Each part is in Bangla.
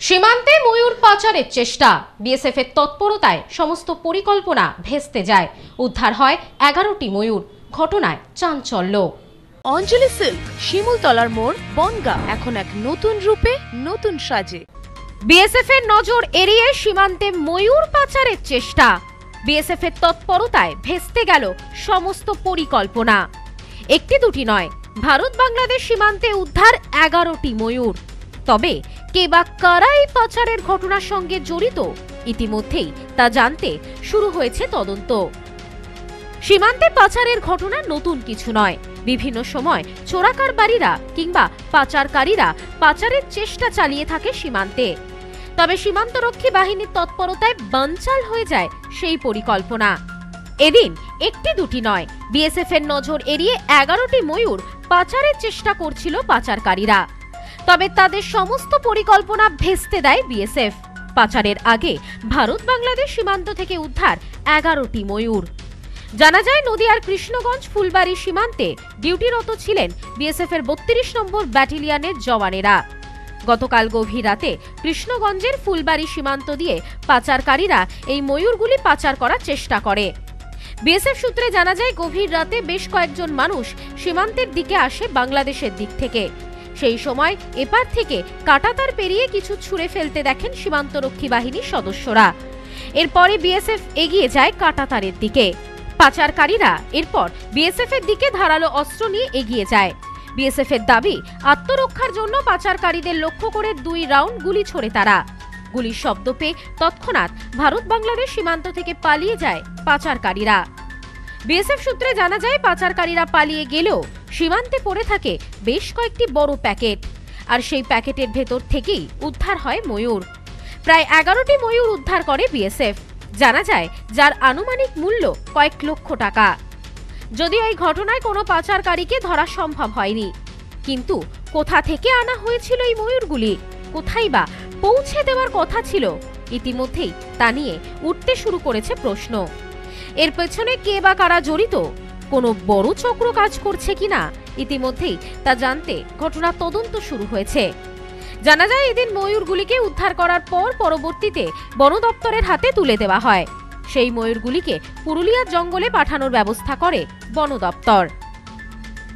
সীমান্তে ময়ূর পাচারের চেষ্টা, বিএসএফ এর তৎপরতায় সমস্ত পরিকল্পনা ভেস্তে যায়। উদ্ধার হয় 11টি ময়ূর। ঘটনায় চাঞ্চল্য। অঞ্জলি সিল্ক, শিমুলতলার মোড়, বনগাঁ, এখন এক নতুন রূপে, নতুন সাজে। বিএসএফ এর নজর এড়িয়ে সীমান্তে ময়ূর পাচারের চেষ্টা, বিএসএফ এর তৎপরতায় ভেস্তে গেল সমস্ত পরিকল্পনা। একটি দুটি নয়, ভারত বাংলাদেশ সীমান্তে উদ্ধার 11টি ময়ূর। তবে কে বা কারা এই পাচারের ঘটনার সঙ্গে জড়িত, ইতিমধ্যেই তা জানতে শুরু হয়েছে তদন্ত। সীমান্তে পাচারের ঘটনা নতুন কিছু নয়। বিভিন্ন সময় চোরাকারবারীরা কিংবা পাচারকারীরা পাচারের চেষ্টা চালিয়ে থাকে সীমান্তে। তবে সীমান্তরক্ষী বাহিনীর তৎপরতায় বানচাল হয়ে যায় সেই পরিকল্পনা। এদিন একটি দুটি নয়, বিএসএফ এর নজর এড়িয়ে 11টি ময়ূর পাচারের চেষ্টা করছিল পাচারকারীরা। তবে তাদের সমস্ত পরিকল্পনা ভেস্তে দেয় বিএসএফ। পাচারের আগে ভারত বাংলাদেশ সীমান্ত থেকে উদ্ধার 11টি ময়ূর। জানা যায়, নদিয়ার কৃষ্ণগঞ্জ ফুলবাড়ি সীমান্তে ডিউটিরত ছিলেন বিএসএফ এর 32 নম্বর ব্যাটালিয়নের জওয়ানেরা। গতকাল গভীর রাতে কৃষ্ণগঞ্জের ফুলবাড়ি সীমান্ত দিয়ে পাচারকারীরা এই ময়ূরগুলি পাচার করার চেষ্টা করে। বিএসএফ সূত্রে জানা যায়, গভীর রাতে বেশ কয়েকজন মানুষ সীমান্তের দিকে আসে বাংলাদেশের দিক থেকে। সেই সময় এপার থেকে কাঁটাতার পেরিয়ে কিছু ছুঁড়ে ফেলতে দেখেন সীমান্তরক্ষী বাহিনীর সদস্যরা। এরপরে বিএসএফ এগিয়ে যায় কাঁটাতারের দিকে। পাচারকারীরা এরপর বিএসএফ এর দিকে ধারালো অস্ত্র নিয়ে এগিয়ে যায়। বিএসএফ এর দাবি, আত্মরক্ষার জন্য পাচারকারীদের লক্ষ্য করে 2 রাউন্ড গুলি ছোড়ে তারা। গুলির শব্দ পেয়ে তৎক্ষণাৎ ভারত বাংলাদেশ সীমান্ত থেকে পালিয়ে যায় পাচারকারীরা। বিএসএফ সূত্রে জানা যায়, পাচারকারীরা পালিয়ে গেলেও সীমান্তে পড়ে থাকে বেশ কয়েকটি বড় প্যাকেট, আর সেই প্যাকেটের ভেতর থেকেই উদ্ধার হয় ময়ূর। প্রায় 11টি ময়ূর উদ্ধার করে বিএসএফ। জানা যায়, যার আনুমানিক মূল্য কয়েক লক্ষ টাকা। যদিও এই ঘটনায় কোনো পাচারকারীকে ধরা সম্ভব হয়নি, কিন্তু কোথা থেকে আনা হয়েছিল এই ময়ূরগুলি, কোথায় বা পৌঁছে দেওয়ার কথা ছিল, ইতিমধ্যেই তা নিয়ে উঠতে শুরু করেছে প্রশ্ন। এর পেছনে কে বা কারা জড়িত, কোনো বড় চক্র কাজ করছে কিনা, ইতিমধ্যেই তা জানতে ঘটনা তদন্ত শুরু হয়েছে। জানা যায়, এদিন ময়ূরগুলিকে উদ্ধার করার পর পরবর্তীতে বন দপ্তরের হাতে তুলে দেওয়া হয়। সেই ময়ূরগুলিকে পুরুলিয়ার জঙ্গলে পাঠানোর ব্যবস্থা করে বন দপ্তর।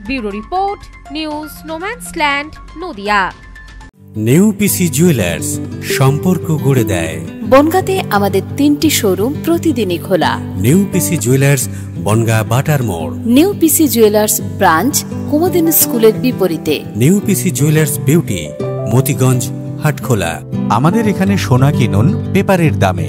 Bureau report, news no man's land, Nadia. নেউপিসি জুয়েলার্স, সম্পর্ক গড়ে দেয়। বনগাঁতে আমাদের 3টি শোরুম প্রতিদিনই খোলা। নেউপিসি জুয়েলার্স, বনগাঁ বাটার মোড়। নেউপিসি জুয়েলার্স ব্রাঞ্চ, কুমুদিন স্কুলের বিপরীতে। নেউপিসি জুয়েলার্স বিউটি, মতিগঞ্জ, হাটখোলা। আমাদের এখানে সোনা কিনুন পেপারের দামে।